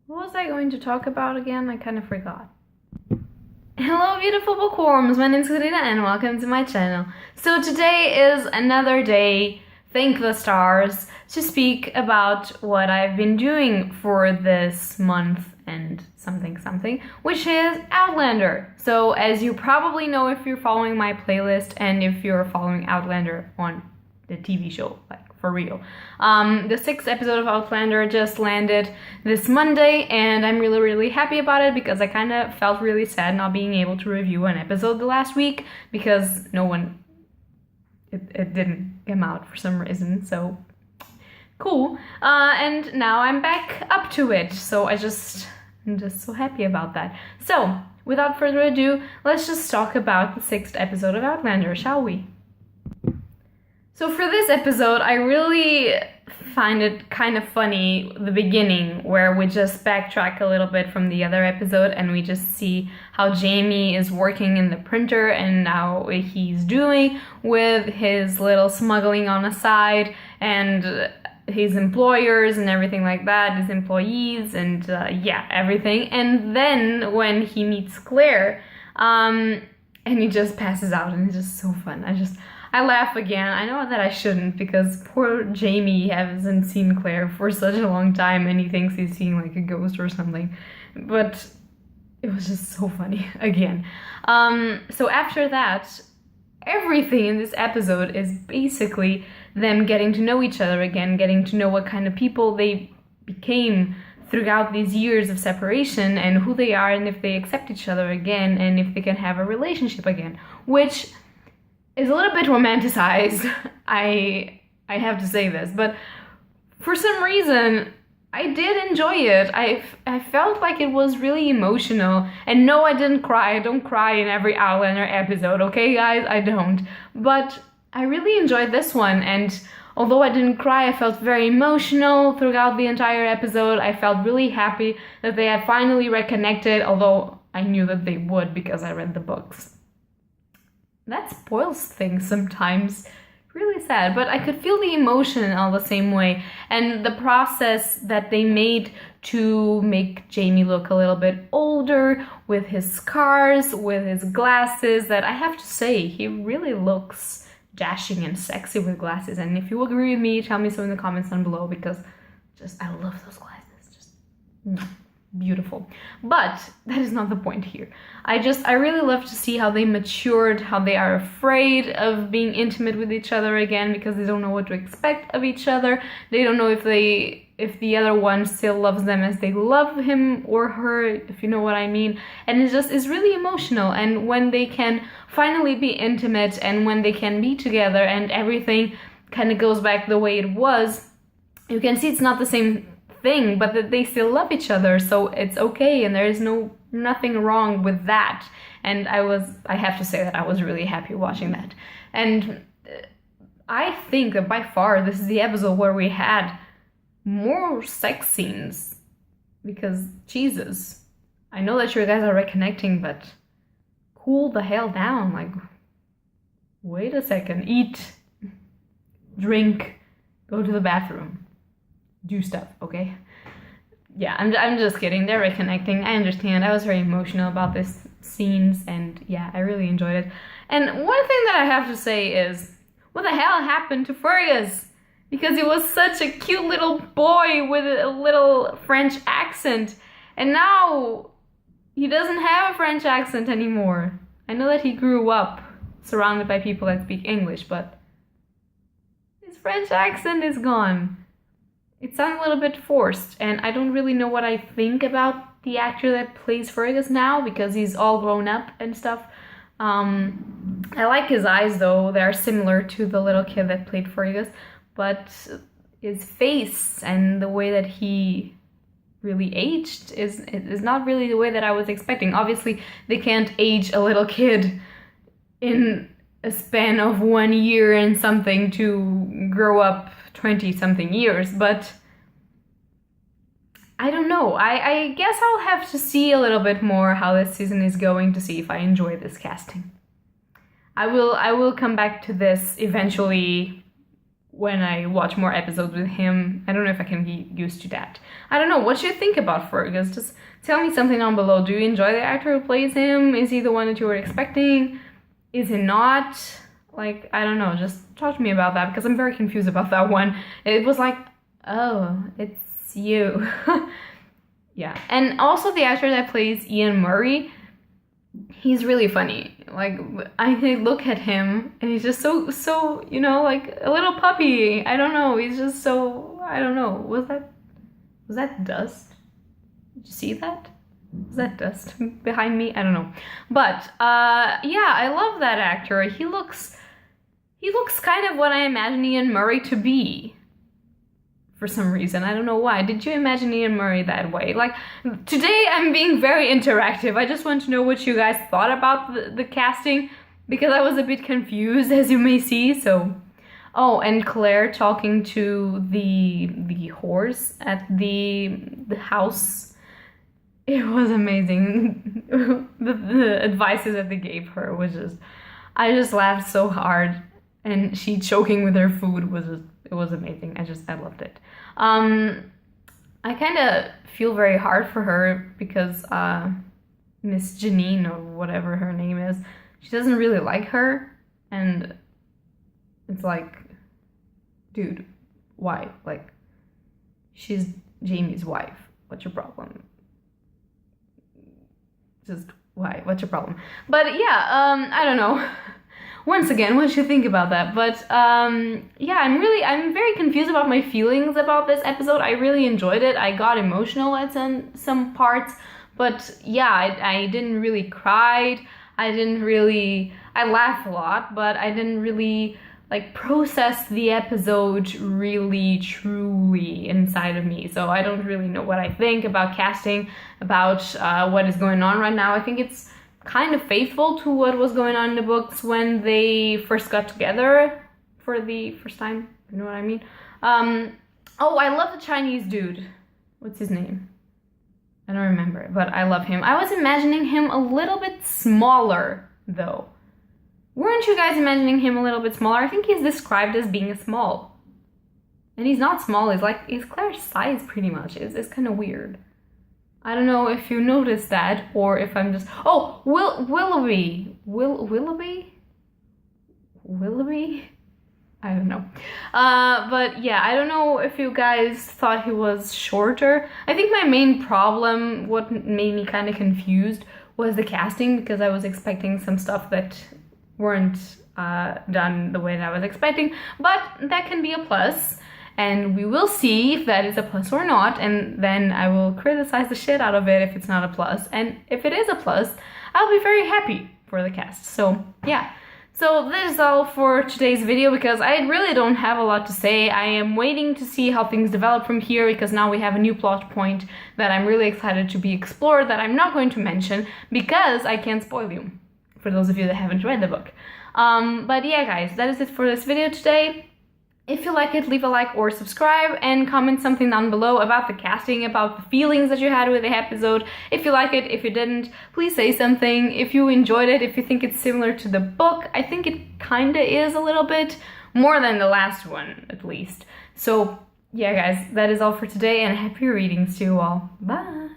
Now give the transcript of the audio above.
What was I going to talk about again? I kind of forgot. Hello beautiful bookworms, my name is Karina and welcome to my channel. So today is another day, thank the stars, to speak about what I've been doing for this month and something, which is Outlander. So as you probably know if you're following my playlist and if you're following Outlander on the TV show, like for real. The 6th episode of Outlander just landed this Monday and I'm really happy about it because I kind of felt really sad not being able to review an episode the last week because it didn't come out for some reason, so cool. And now I'm back up to it, so I'm just so happy about that. So without further ado, let's just talk about the 6th episode of Outlander, shall we? So for this episode, I really find it kind of funny, the beginning, where we just backtrack a little bit from the other episode and we just see how Jamie is working in the printer and how he's doing with his little smuggling on the side and his employers and everything like that, his employees and yeah, everything. And then when he meets Claire, and he just passes out and it's just so fun. I laugh again. I know that I shouldn't because poor Jamie hasn't seen Claire for such a long time and he thinks he's seeing like a ghost or something. But it was just so funny again. So after that, everything in this episode is basically them getting to know each other again, getting to know what kind of people they became throughout these years of separation and who they are and if they accept each other again and if they can have a relationship again, which is a little bit romanticized. I have to say this, but for some reason I did enjoy it. I felt like it was really emotional, and no, I didn't cry. I don't cry in every Outlander episode, okay guys? I don't. But I really enjoyed this one, and although I didn't cry, I felt very emotional throughout the entire episode. I felt really happy that they had finally reconnected, although I knew that they would because I read the books. That spoils things sometimes. Really sad, but I could feel the emotion all the same way. And the process that they made to make Jamie look a little bit older with his scars, with his glasses, that I have to say, he really looks dashing and sexy with glasses. And if you agree with me, tell me so in the comments down below because I love those glasses. Beautiful. But that is not the point here. I really love to see how they matured, how they are afraid of being intimate with each other again because they don't know what to expect of each other. They don't know if the other one still loves them as they love him or her, if you know what I mean. And it's really emotional. And when they can finally be intimate and when they can be together and everything kind of goes back the way it was, you can see it's not the same thing, but that they still love each other, so it's okay and there is nothing wrong with that. And I have to say that I was really happy watching that. And I think that by far this is the episode where we had more sex scenes because Jesus, I know that you guys are reconnecting, but cool the hell down. Like, wait a second, eat, drink, go to the bathroom, do stuff, okay? Yeah, I'm just kidding. They're reconnecting. I understand. I was very emotional about this scenes, and yeah, I really enjoyed it. And one thing that I have to say is, what the hell happened to Fergus? Because he was such a cute little boy with a little French accent, and now he doesn't have a French accent anymore. I know that he grew up surrounded by people that speak English, but his French accent is gone. It sounds a little bit forced, and I don't really know what I think about the actor that plays Fergus now because he's all grown up and stuff. I like his eyes though, they're similar to the little kid that played Fergus, but his face and the way that he really aged is not really the way that I was expecting. Obviously, they can't age a little kid in a span of 1 year and something to grow up 20-something years, but I don't know. I guess I'll have to see a little bit more how this season is going to see if I enjoy this casting. I will come back to this eventually when I watch more episodes with him. I don't know if I can be used to that. I don't know. What do you think about Fergus? Just tell me something down below. Do you enjoy the actor who plays him? Is he the one that you were expecting? Is he not? Like, I don't know. Just talk to me about that, because I'm very confused about that one. It was like, oh, it's you. Yeah. And also the actor that plays Ian Murray, he's really funny. Like, I look at him and he's just so, you know, like a little puppy. I don't know. He's just so, I don't know. Was that dust? Did you see that? Was that dust behind me? I don't know. But, yeah, I love that actor. He looks kind of what I imagine Ian Murray to be. For some reason. I don't know why. Did you imagine Ian Murray that way? Like, today I'm being very interactive. I just want to know what you guys thought about the casting, because I was a bit confused, as you may see. So, oh, and Claire talking to the horse at the house. It was amazing. the advices that they gave her was just, I just laughed so hard, and she choking with her food was just, it was amazing. I loved it. I kind of feel very hard for her because Miss Janine, or whatever her name is, she doesn't really like her, and it's like, dude, why? Like, she's Jamie's wife. What's your problem? Just why? What's your problem? But yeah, I don't know. Once again, what you think about that? But yeah, I'm very confused about my feelings about this episode. I really enjoyed it. I got emotional at some parts, but yeah, I didn't really cry. I laughed a lot, but I didn't really like process the episode really truly inside of me. So I don't really know what I think about casting, about what is going on right now. I think it's kind of faithful to what was going on in the books when they first got together for the first time. You know what I mean? Oh, I love the Chinese dude. What's his name? I don't remember, but I love him. I was imagining him a little bit smaller, though. Weren't you guys imagining him a little bit smaller? I think he's described as being small. And he's not small. He's Claire's size, pretty much. It's kind of weird. I don't know if you noticed that, or if I'm just... Oh, Willoughby? Willoughby? I don't know. But yeah, I don't know if you guys thought he was shorter. I think my main problem, what made me kind of confused, was the casting, because I was expecting some stuff that weren't done the way that I was expecting. But that can be a plus. And we will see if that is a plus or not, and then I will criticize the shit out of it if it's not a plus. And if it is a plus, I'll be very happy for the cast. So yeah, so this is all for today's video, because I really don't have a lot to say. I am waiting to see how things develop from here, because now we have a new plot point that I'm really excited to be explored, that I'm not going to mention because I can't spoil you, for those of you that haven't read the book. But yeah, guys, that is it for this video today. If you like it, leave a like or subscribe, and comment something down below about the casting, about the feelings that you had with the episode. If you like it, if you didn't, please say something. If you enjoyed it, if you think it's similar to the book, I think it kinda is a little bit, more than the last one, at least. So yeah, guys, that is all for today, and happy readings to you all. Bye!